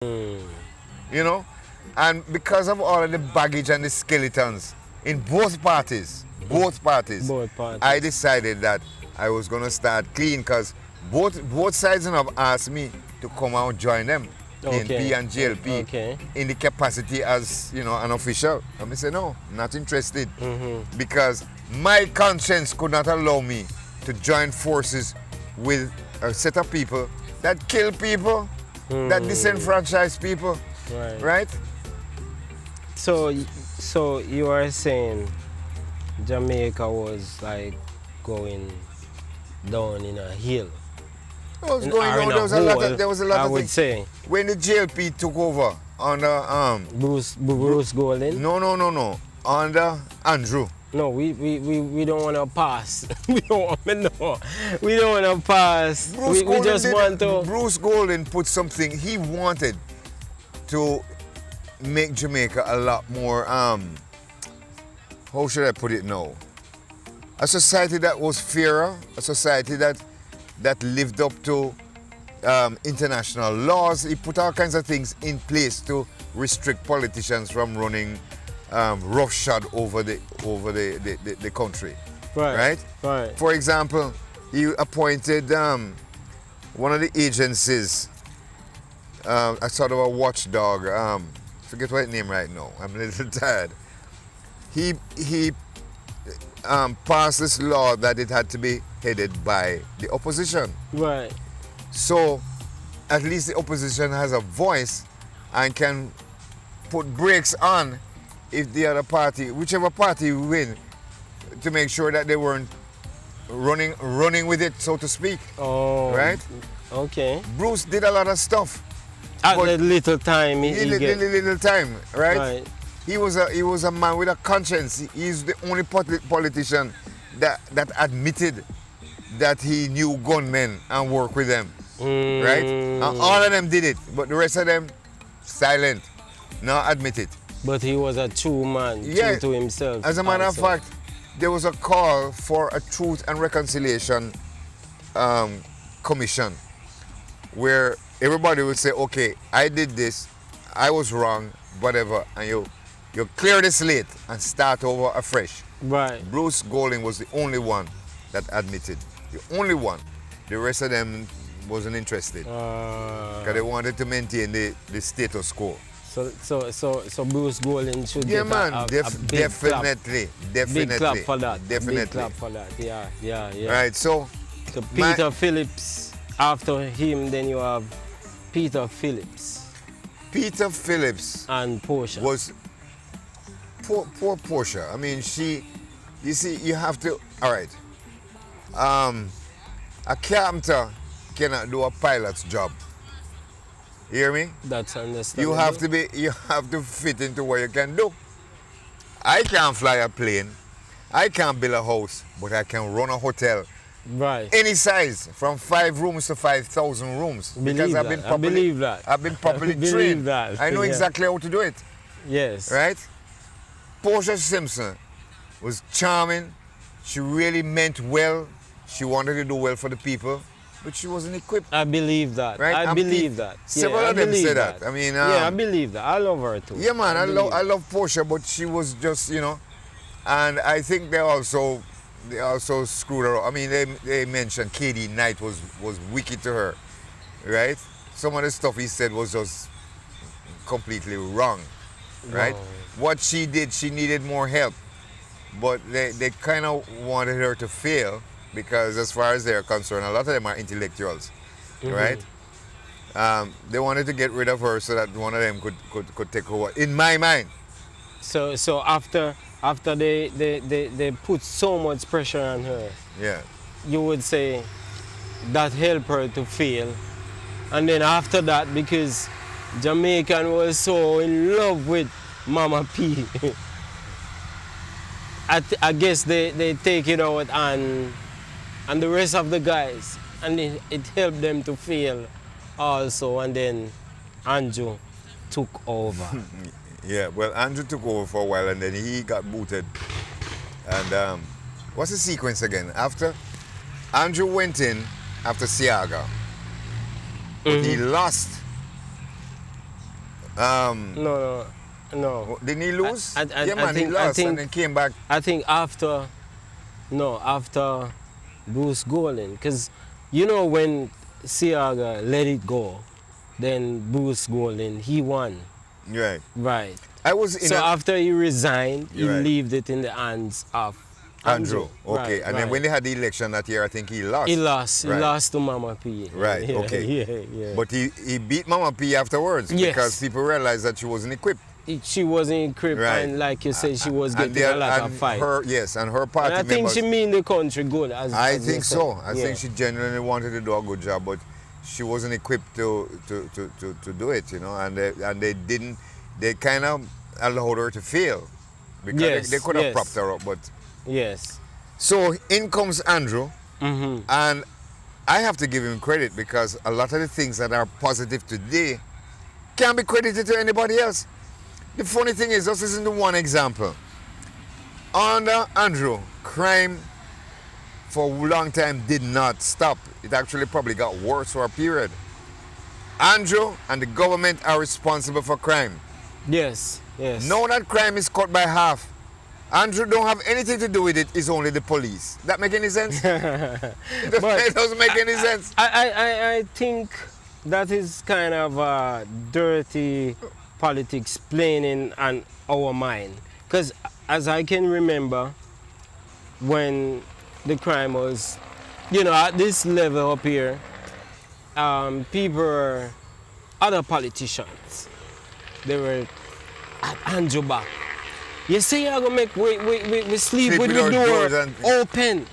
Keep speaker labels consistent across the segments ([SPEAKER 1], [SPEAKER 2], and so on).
[SPEAKER 1] You know? And because of all of the baggage and the skeletons in both parties,
[SPEAKER 2] Both parties.
[SPEAKER 1] I decided that I was going to start clean because both sides have asked me to come out and join them, PNP and GLP, in the capacity as, an official. And I said, no, not interested. Because my conscience could not allow me to join forces with a set of people that kill people, that disenfranchise people, right?
[SPEAKER 2] So you are saying Jamaica was like going down in a hill.
[SPEAKER 1] It was going down. There was a lot
[SPEAKER 2] I
[SPEAKER 1] of
[SPEAKER 2] would
[SPEAKER 1] things.
[SPEAKER 2] say.
[SPEAKER 1] When the GLP took over under
[SPEAKER 2] Bruce Golding?
[SPEAKER 1] No. Under Andrew.
[SPEAKER 2] No, we don't want to pass. we don't want to pass. We just want to.
[SPEAKER 1] Bruce Golding put something he wanted to make Jamaica a lot more. How should I put it now? A society that was fairer, a society that lived up to international laws. He put all kinds of things in place to restrict politicians from running roughshod over the country. Right? For example, he appointed one of the agencies, a sort of a watchdog. Forget what his name right now. I'm a little tired. He passed this law that it had to be headed by the opposition.
[SPEAKER 2] Right.
[SPEAKER 1] So at least the opposition has a voice and can put brakes on if the other party, whichever party win, to make sure that they weren't running with it, so to speak.
[SPEAKER 2] Oh.
[SPEAKER 1] Right?
[SPEAKER 2] Okay.
[SPEAKER 1] Bruce did a lot of stuff.
[SPEAKER 2] At the little time
[SPEAKER 1] little time, right? He was a man with a conscience. He's the only politician that admitted that he knew gunmen and worked with them, right? And all of them did it, but the rest of them silent, not admit it.
[SPEAKER 2] But he was a true man, true to himself.
[SPEAKER 1] As a matter of fact, there was a call for a Truth and Reconciliation Commission, where everybody would say, okay, I did this, I was wrong, whatever, and you clear the slate and start over afresh.
[SPEAKER 2] Right.
[SPEAKER 1] Bruce Golding was the only one that admitted. The only one. The rest of them wasn't interested. Because they wanted to maintain the status quo.
[SPEAKER 2] So Bruce Golding should get a
[SPEAKER 1] definitely.
[SPEAKER 2] Big clap for that.
[SPEAKER 1] Definitely.
[SPEAKER 2] Big clap for that. Yeah.
[SPEAKER 1] Right, so
[SPEAKER 2] Peter Phillips, after him, then you have Peter Phillips.
[SPEAKER 1] Peter Phillips
[SPEAKER 2] and Portia.
[SPEAKER 1] Was poor Portia. I mean, you see, you have to, all right. A carpenter cannot do a pilot's job. You hear me?
[SPEAKER 2] That's understandable.
[SPEAKER 1] You have to fit into what you can do. I can't fly a plane. I can't build a house, but I can run a hotel.
[SPEAKER 2] Right.
[SPEAKER 1] Any size, from 5 rooms to 5,000 rooms.
[SPEAKER 2] I believe that.
[SPEAKER 1] I've been properly trained. I know exactly how to do it.
[SPEAKER 2] Yes.
[SPEAKER 1] Right? Portia Simpson was charming. She really meant well. She wanted to do well for the people, but she wasn't equipped.
[SPEAKER 2] I believe that.
[SPEAKER 1] Right?
[SPEAKER 2] I believe that.
[SPEAKER 1] Several of them say that. I mean,
[SPEAKER 2] I believe that. I love her too.
[SPEAKER 1] Yeah, man. I love Portia, but she was just, and I think they also screwed her up. I mean, they mentioned KD Knight was wicked to her, right? Some of the stuff he said was just completely wrong, right?
[SPEAKER 2] Wow.
[SPEAKER 1] What she did, she needed more help, but they kind of wanted her to fail because, as far as they're concerned, a lot of them are intellectuals, right? They wanted to get rid of her so that one of them could take over. In my mind.
[SPEAKER 2] So after they put so much pressure on her,
[SPEAKER 1] yeah,
[SPEAKER 2] you would say that helped her to fail. And then after that, because Jamaican was so in love with Mama P, I guess they take it out on the rest of the guys, and it helped them to fail also. And then Andrew took over.
[SPEAKER 1] Yeah, well, Andrew took over for a while, and then he got booted. And what's the sequence again? After Andrew went in after Siaga, but he lost
[SPEAKER 2] No.
[SPEAKER 1] Didn't he lose?
[SPEAKER 2] I
[SPEAKER 1] Yeah, man, he lost and then came back.
[SPEAKER 2] I think after Bruce Golding, because you know when Seaga let it go, then Bruce Golding he won.
[SPEAKER 1] Right.
[SPEAKER 2] Right.
[SPEAKER 1] I was in
[SPEAKER 2] So after he resigned, he
[SPEAKER 1] Right.
[SPEAKER 2] left it in the hands of
[SPEAKER 1] Andrew. Okay.
[SPEAKER 2] Right,
[SPEAKER 1] And then
[SPEAKER 2] right.
[SPEAKER 1] when they had the election that year, I think he lost.
[SPEAKER 2] He lost.
[SPEAKER 1] Right.
[SPEAKER 2] He lost to Mama P.
[SPEAKER 1] Right,
[SPEAKER 2] Yeah,
[SPEAKER 1] okay.
[SPEAKER 2] Yeah.
[SPEAKER 1] But he beat Mama P afterwards
[SPEAKER 2] Yes.
[SPEAKER 1] because people realized that she wasn't equipped.
[SPEAKER 2] She wasn't equipped,
[SPEAKER 1] Right.
[SPEAKER 2] and like you said, she was
[SPEAKER 1] And
[SPEAKER 2] getting
[SPEAKER 1] they-
[SPEAKER 2] a lot of
[SPEAKER 1] and
[SPEAKER 2] fight.
[SPEAKER 1] and her party
[SPEAKER 2] And I think
[SPEAKER 1] members.
[SPEAKER 2] she mean the country good. As
[SPEAKER 1] I
[SPEAKER 2] you
[SPEAKER 1] think
[SPEAKER 2] said.
[SPEAKER 1] so. I
[SPEAKER 2] Yeah.
[SPEAKER 1] think she genuinely wanted to do a good job, but she wasn't equipped to do it, you know. And they didn't. They kind of allowed her to fail because
[SPEAKER 2] Yes,
[SPEAKER 1] they could have
[SPEAKER 2] yes.
[SPEAKER 1] propped her up. But
[SPEAKER 2] Yes.
[SPEAKER 1] so in comes Andrew,
[SPEAKER 2] Mm-hmm.
[SPEAKER 1] and I have to give him credit because a lot of the things that are positive today can't be credited to anybody else. The funny thing is, this isn't the one example. Under Andrew, crime for a long time did not stop. It actually probably got worse for a period. Andrew and the government are responsible for crime.
[SPEAKER 2] Yes. Yes.
[SPEAKER 1] Now that crime is cut by half, Andrew don't have anything to do with it, it's only the police. That make any sense? It doesn't make any sense.
[SPEAKER 2] I think that is kind of dirty politics playing in on our mind. Because as I can remember, when the crime was, at this level up here, people, other politicians, they were at Andrew back. You say you're going to make we sleep with the
[SPEAKER 1] without
[SPEAKER 2] door
[SPEAKER 1] doors and-
[SPEAKER 2] open.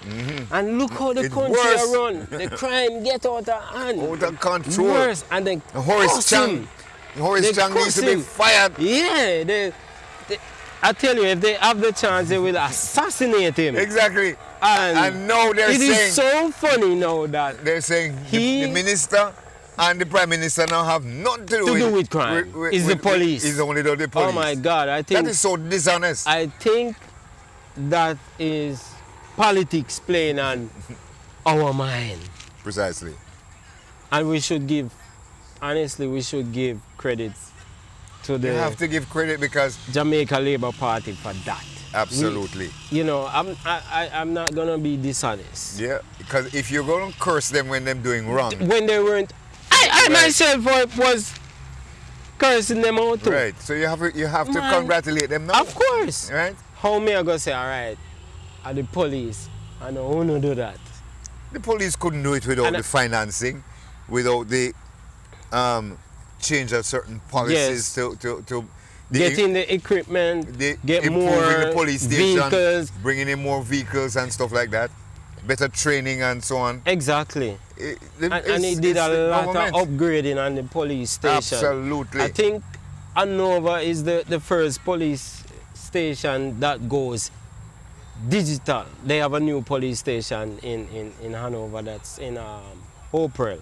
[SPEAKER 2] And look how the
[SPEAKER 1] It's
[SPEAKER 2] country
[SPEAKER 1] worse.
[SPEAKER 2] run. The crime get out of hand.
[SPEAKER 1] Out of control.
[SPEAKER 2] Worse. And then
[SPEAKER 1] Horace
[SPEAKER 2] cuss
[SPEAKER 1] Chang.
[SPEAKER 2] him.
[SPEAKER 1] Horace
[SPEAKER 2] They
[SPEAKER 1] Chang needs to
[SPEAKER 2] cuss
[SPEAKER 1] be
[SPEAKER 2] him.
[SPEAKER 1] fired.
[SPEAKER 2] Yeah. I tell you, if they have the chance, they will assassinate him.
[SPEAKER 1] Exactly.
[SPEAKER 2] And
[SPEAKER 1] And now they're
[SPEAKER 2] it
[SPEAKER 1] saying
[SPEAKER 2] is so funny now that
[SPEAKER 1] they're saying
[SPEAKER 2] He-
[SPEAKER 1] the minister and the prime minister now have nothing to
[SPEAKER 2] do with crime. It's the police.
[SPEAKER 1] It's only the police.
[SPEAKER 2] oh my God, I think
[SPEAKER 1] That is so dishonest.
[SPEAKER 2] I think that is politics playing on our mind.
[SPEAKER 1] Precisely.
[SPEAKER 2] And we should give credit to
[SPEAKER 1] You
[SPEAKER 2] the
[SPEAKER 1] have to give credit because
[SPEAKER 2] Jamaica Labour Party for that.
[SPEAKER 1] absolutely.
[SPEAKER 2] I'm not gonna be dishonest.
[SPEAKER 1] Yeah, because if you're going to curse them when they're doing wrong,
[SPEAKER 2] When they weren't, I
[SPEAKER 1] Right.
[SPEAKER 2] myself was cursing them out too.
[SPEAKER 1] right? So you have to
[SPEAKER 2] Man.
[SPEAKER 1] congratulate them now,
[SPEAKER 2] Of course.
[SPEAKER 1] right?
[SPEAKER 2] How me I go say, all right, are the police, I don't want to do that.
[SPEAKER 1] The police couldn't do it without
[SPEAKER 2] And
[SPEAKER 1] the financing, without the change of certain policies
[SPEAKER 2] Yes.
[SPEAKER 1] to the,
[SPEAKER 2] Getting the equipment, get
[SPEAKER 1] improving
[SPEAKER 2] more
[SPEAKER 1] the police station,
[SPEAKER 2] vehicles.
[SPEAKER 1] bringing in more vehicles and stuff like that, better training and so on.
[SPEAKER 2] Exactly. And he
[SPEAKER 1] It's
[SPEAKER 2] did a
[SPEAKER 1] the
[SPEAKER 2] lot
[SPEAKER 1] government.
[SPEAKER 2] of upgrading on the police station.
[SPEAKER 1] Absolutely.
[SPEAKER 2] I think Hanover is the first police station that goes digital. They have a new police station in Hanover that's in Horace.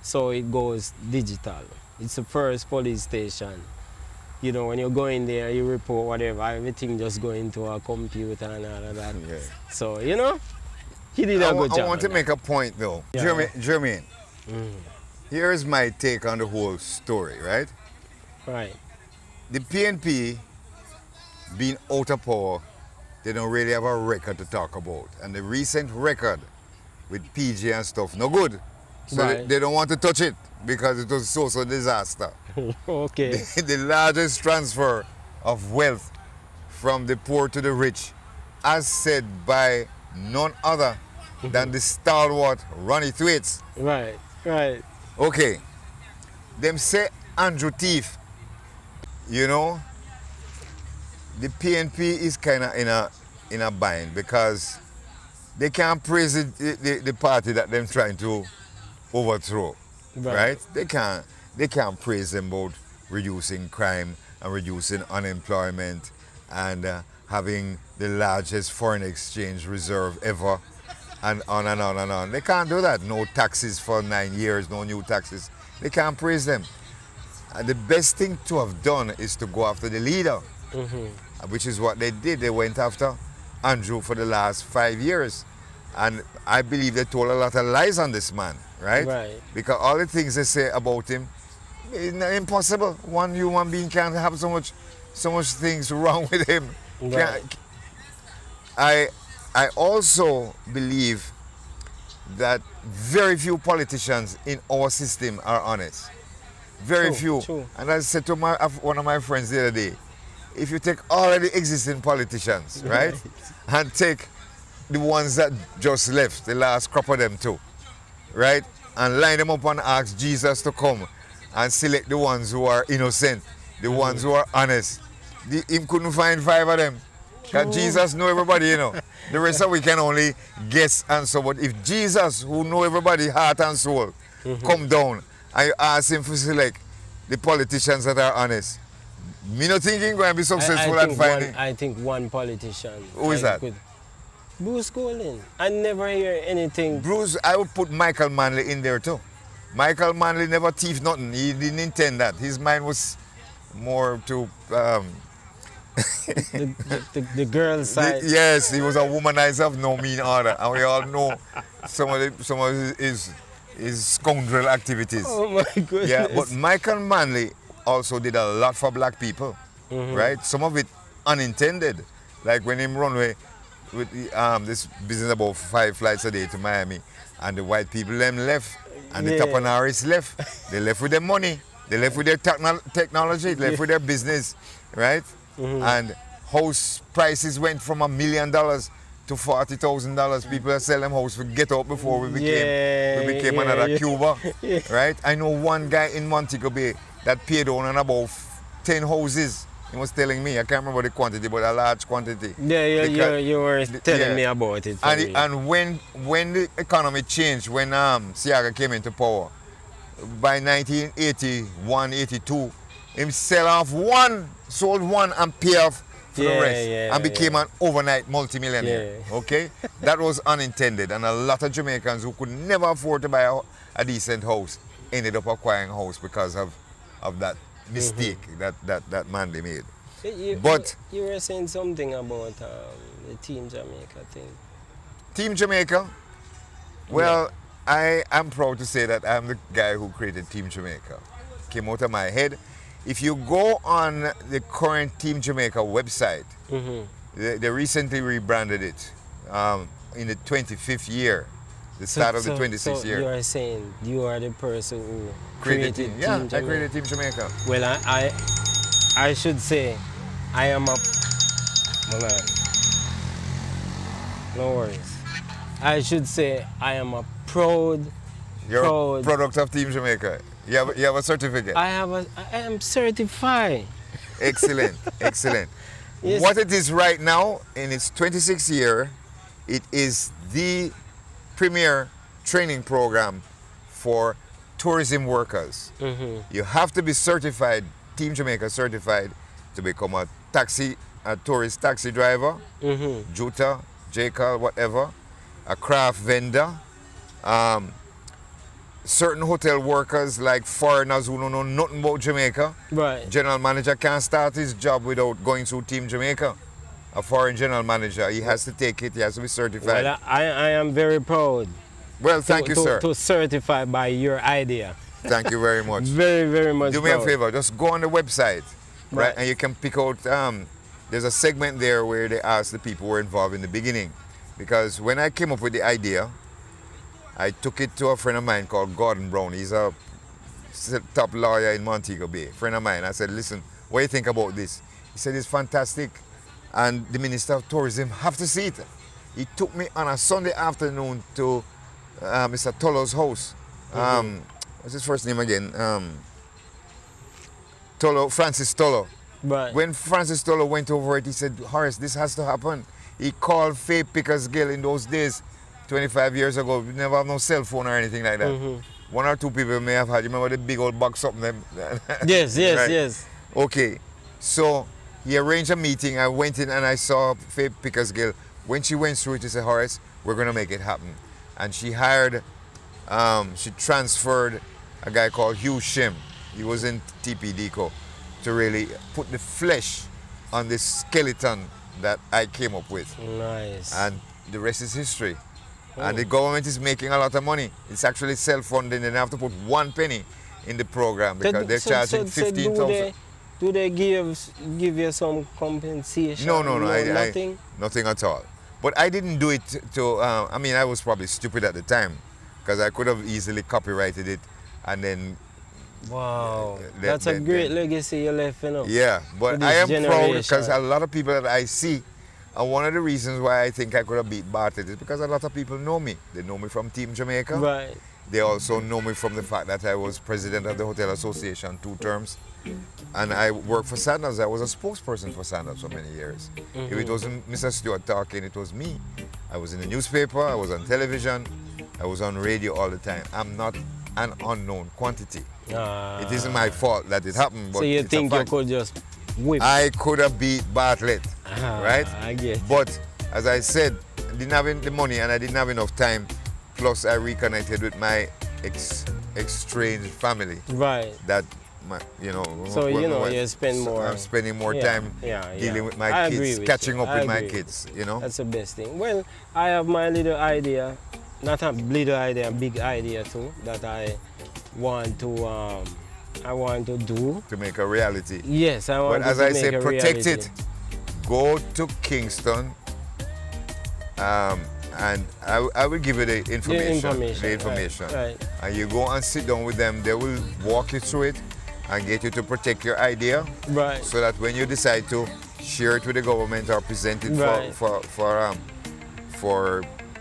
[SPEAKER 2] So it goes digital. It's the first police station. When you go in there, you report whatever, everything just go into a computer and all of that.
[SPEAKER 1] Yeah.
[SPEAKER 2] So, he did a good job.
[SPEAKER 1] I want to
[SPEAKER 2] on
[SPEAKER 1] make a point though.
[SPEAKER 2] Yeah.
[SPEAKER 1] Jermaine, here's my take on the whole story, right?
[SPEAKER 2] that. Right.
[SPEAKER 1] The PNP being out of power, they don't really have a record to talk about. And the recent record with PG and stuff, no good. So
[SPEAKER 2] Right.
[SPEAKER 1] they don't want to touch it because it was a social disaster.
[SPEAKER 2] Okay.
[SPEAKER 1] The largest transfer of wealth from the poor to the rich, as said by none other than the stalwart Ronnie Thwaites.
[SPEAKER 2] Right. Right.
[SPEAKER 1] Okay, them say Andrew Thief, the PNP is kind of in a bind because they can't praise the party that they're trying to overthrow, right? They can't praise them about reducing crime and reducing unemployment and having the largest foreign exchange reserve ever and on and on and on. They can't do that. No taxes for 9 years, no new taxes. They can't praise them. And the best thing to have done is to go after the leader, which is what they did. They went after Andrew for the last 5 years. And I believe they told a lot of lies on this man, right?
[SPEAKER 2] Right.
[SPEAKER 1] Because all the things they say about him, It's not impossible. One human being can't have so much things wrong with him.
[SPEAKER 2] Right.
[SPEAKER 1] I also believe that very few politicians in our system are honest. Very
[SPEAKER 2] True,
[SPEAKER 1] few.
[SPEAKER 2] true.
[SPEAKER 1] And I said to one of my friends the other day, if you take all of the existing politicians, right, and take the ones that just left, the last crop of them too, right, and line them up and ask Jesus to come and select the ones who are innocent, the ones who are honest. Him couldn't find 5 of them. Because Jesus know everybody, you know. The rest of we can only guess and so. But if Jesus, who know everybody heart and soul, come down and you ask him to select the politicians that are honest, me not think he's going to be successful at finding.
[SPEAKER 2] I think one politician.
[SPEAKER 1] Who is that?
[SPEAKER 2] Bruce Colin. I never hear anything.
[SPEAKER 1] Bruce, I would put Michael Manley in there too. Michael Manley never thief nothing. He didn't intend that. His mind was more to
[SPEAKER 2] The girl side.
[SPEAKER 1] yes, he was a womanizer of no mean order, and we all know some of his scoundrel activities.
[SPEAKER 2] Oh my goodness.
[SPEAKER 1] Yeah, but Michael Manley also did a lot for black people, right? Some of it unintended, like when him run away with this business about 5 flights a day to Miami, and the white people them left, and the Tappanaris left. They left with their money, they left with their technology, they left with their business, right? And house prices went from $1 million to $40,000. People that sell them house for get out before we became another Cuba, right? I know one guy in Montego Bay that paid on about 10 houses. He was telling me, I can't remember the quantity, but a large quantity.
[SPEAKER 2] Yeah, you were telling me about it.
[SPEAKER 1] And when the economy changed, when Siaga came into power, by 1981, 82, him sell off one, sold one and pay off for the rest, and became an overnight multimillionaire. Okay, that was unintended, and a lot of Jamaicans who could never afford to buy a decent house ended up acquiring a house because of that mistake that man they made. But
[SPEAKER 2] you were saying something about the Team Jamaica thing.
[SPEAKER 1] Team Jamaica. Well, I am proud to say that I'm the guy who created Team Jamaica. Came out of my head. If you go on the current Team Jamaica website, they recently rebranded it in the 25th year, the start of the 26th year.
[SPEAKER 2] You are saying you are the person who
[SPEAKER 1] created
[SPEAKER 2] Team
[SPEAKER 1] Yeah,
[SPEAKER 2] Jamaica.
[SPEAKER 1] I created Team Jamaica.
[SPEAKER 2] Well, I should say I am a... No worries. I should say I am a proud
[SPEAKER 1] product of Team Jamaica. You have a certificate.
[SPEAKER 2] I am certified.
[SPEAKER 1] Excellent, excellent.
[SPEAKER 2] Yes.
[SPEAKER 1] What it is right now, in its 26th year, it is the premier training program for tourism workers. You have to be certified, Team Jamaica certified, to become a tourist taxi driver, Juta, J-Car, whatever, a craft vendor, certain hotel workers like foreigners who don't know nothing about Jamaica.
[SPEAKER 2] Right.
[SPEAKER 1] General manager can't start his job without going through Team Jamaica. A foreign general manager, he has to take it, he has to be certified.
[SPEAKER 2] Well, I am very proud.
[SPEAKER 1] Well, thank you, sir.
[SPEAKER 2] To certify by your idea.
[SPEAKER 1] Thank you very much.
[SPEAKER 2] Very, very much.
[SPEAKER 1] Do me a favor, just go on the website, right? And you can pick out, there's a segment there where they ask the people who were involved in the beginning. Because when I came up with the idea, I took it to a friend of mine called Gordon Brown. He's a top lawyer in Montego Bay, friend of mine. I said, listen, what do you think about this? He said, it's fantastic, and the Minister of Tourism have to see it. He took me on a Sunday afternoon to Mr. Tolo's house. What's his first name again? Francis Tolo.
[SPEAKER 2] Right.
[SPEAKER 1] When Francis Tolo went over it, he said, Horace, this has to happen. He called Faye Pickersgill in those days, 25 years ago. We never have no cell phone or anything like that. One or two people may have had. You remember the big old box up them?
[SPEAKER 2] Yes,
[SPEAKER 1] Right.
[SPEAKER 2] yes.
[SPEAKER 1] Okay, so he arranged a meeting. I went in and I saw Faye Pickersgill. When she went through it, she said, Horace, we're going to make it happen. And she hired, she transferred a guy called Hugh Shim. He was in TPDCO to really put the flesh on this skeleton that I came up with.
[SPEAKER 2] Nice.
[SPEAKER 1] And the rest is history. And the government is making a lot of money. It's actually self-funding. They don't have to put one penny. in the program because they're charging 15,000.
[SPEAKER 2] Do they give you some compensation?
[SPEAKER 1] No,
[SPEAKER 2] nothing.
[SPEAKER 1] Nothing at all. But I didn't do it to. I mean, I was probably stupid at the time because I could have easily copyrighted it and then.
[SPEAKER 2] Wow, that's a great legacy you left, you know.
[SPEAKER 1] Yeah, but
[SPEAKER 2] to
[SPEAKER 1] I am
[SPEAKER 2] this
[SPEAKER 1] proud because
[SPEAKER 2] generation.
[SPEAKER 1] a lot of people that I see, and one of the reasons why I think I could have beat Bartlett is because a lot of people know me. They know me from Team Jamaica.
[SPEAKER 2] Right.
[SPEAKER 1] They also know me from the fact that I was president of the Hotel Association 2 terms. And I worked for Sandals. I was a spokesperson for Sandals for many years. If it wasn't Mr. Stewart talking, it was me. I was in the newspaper, I was on television, I was on radio all the time. I'm not an unknown quantity. It isn't my fault that it happened, but
[SPEAKER 2] so you
[SPEAKER 1] it's
[SPEAKER 2] think
[SPEAKER 1] a
[SPEAKER 2] you
[SPEAKER 1] fact.
[SPEAKER 2] could just whip?
[SPEAKER 1] I could have beat Bartlett, right?
[SPEAKER 2] I get it.
[SPEAKER 1] But as I said, I didn't have the money and I didn't have enough time. Plus, I reconnected with my estranged family.
[SPEAKER 2] Right.
[SPEAKER 1] That,
[SPEAKER 2] So you spend more.
[SPEAKER 1] I'm spending more time dealing with my kids, catching up with my kids.
[SPEAKER 2] That's the best thing. Well, I have my little idea, not a little idea, a big idea too, that I want to do.
[SPEAKER 1] To make a reality.
[SPEAKER 2] Yes, I want
[SPEAKER 1] But as
[SPEAKER 2] to
[SPEAKER 1] I
[SPEAKER 2] make
[SPEAKER 1] say,
[SPEAKER 2] a
[SPEAKER 1] protect
[SPEAKER 2] reality.
[SPEAKER 1] it. Go to Kingston. And I will give you the information.
[SPEAKER 2] Right.
[SPEAKER 1] And you go and sit down with them. They will walk you through it and get you to protect your idea.
[SPEAKER 2] Right.
[SPEAKER 1] So that when you decide to share it with the government or present it
[SPEAKER 2] Right.
[SPEAKER 1] for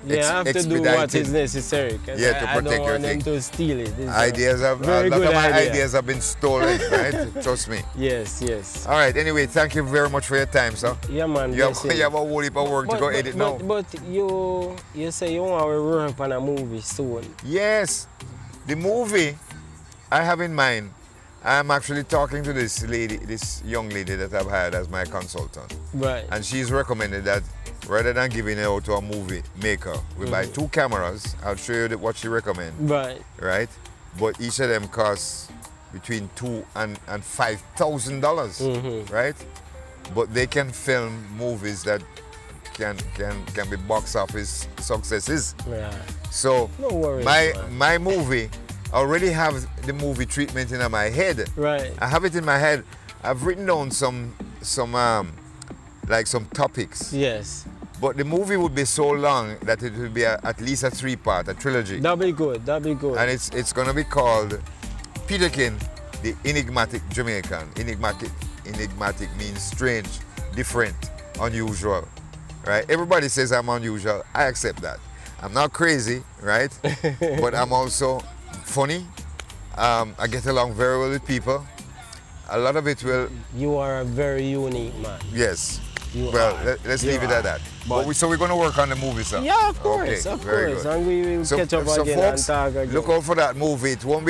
[SPEAKER 2] I have to do what is necessary.
[SPEAKER 1] Yeah, to
[SPEAKER 2] I
[SPEAKER 1] protect
[SPEAKER 2] don't
[SPEAKER 1] your
[SPEAKER 2] want them
[SPEAKER 1] thing.
[SPEAKER 2] to steal it. It's
[SPEAKER 1] Ideas have a
[SPEAKER 2] very
[SPEAKER 1] lot
[SPEAKER 2] good
[SPEAKER 1] of my
[SPEAKER 2] idea.
[SPEAKER 1] ideas have been stolen, right? Trust me.
[SPEAKER 2] Yes, yes.
[SPEAKER 1] All right. Anyway, thank you very much for your time, sir.
[SPEAKER 2] Yeah, man.
[SPEAKER 1] You have
[SPEAKER 2] blessing.
[SPEAKER 1] a whole heap of work to go edit now.
[SPEAKER 2] But you say you want to work on a movie soon.
[SPEAKER 1] Yes, the movie I have in mind. I'm actually talking to this young lady that I've hired as my consultant,
[SPEAKER 2] Right.
[SPEAKER 1] and she's recommended that rather than giving it out to a movie maker, we buy 2 cameras. I'll show you what she recommends.
[SPEAKER 2] Right.
[SPEAKER 1] Right, but each of them costs between $2,000 and $5,000. Right, but they can film movies that can be box office successes.
[SPEAKER 2] Yeah.
[SPEAKER 1] So
[SPEAKER 2] No worries,
[SPEAKER 1] my
[SPEAKER 2] man.
[SPEAKER 1] my movie, I already have the movie treatment in my head.
[SPEAKER 2] Right.
[SPEAKER 1] I have it in my head. I've written down some topics.
[SPEAKER 2] Yes.
[SPEAKER 1] But the movie would be so long that it would be at least a 3-part, a trilogy.
[SPEAKER 2] That'll be good. That'll be good.
[SPEAKER 1] And it's gonna be called Peterkin, the Enigmatic Jamaican. Enigmatic means strange, different, unusual. Right? Everybody says I'm unusual. I accept that. I'm not crazy, right? But I'm also funny. I get along very well with people. A lot of it will.
[SPEAKER 2] You are a very unique man.
[SPEAKER 1] Yes.
[SPEAKER 2] You
[SPEAKER 1] Well,
[SPEAKER 2] are.
[SPEAKER 1] let's
[SPEAKER 2] You
[SPEAKER 1] leave it
[SPEAKER 2] are.
[SPEAKER 1] at that.
[SPEAKER 2] But-
[SPEAKER 1] So we're going to work on the movie, sir.
[SPEAKER 2] Yeah, of course,
[SPEAKER 1] Okay,
[SPEAKER 2] of
[SPEAKER 1] very
[SPEAKER 2] course.
[SPEAKER 1] good.
[SPEAKER 2] And we will catch up again
[SPEAKER 1] folks,
[SPEAKER 2] and talk again.
[SPEAKER 1] look out for that movie. It won't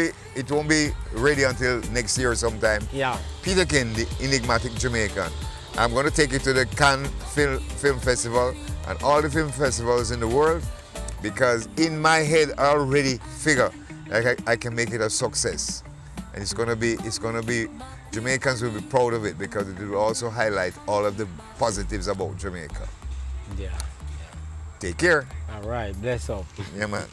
[SPEAKER 1] be ready until next year sometime.
[SPEAKER 2] Yeah.
[SPEAKER 1] Peterkin, the Enigmatic Jamaican. I'm going to take it to the Cannes Film Festival and all the film festivals in the world because in my head I already figure like I can make it a success. And it's gonna be Jamaicans will be proud of it because it will also highlight all of the positives about Jamaica.
[SPEAKER 2] Yeah.
[SPEAKER 1] Take care.
[SPEAKER 2] All right. Bless up.
[SPEAKER 1] Yeah, man.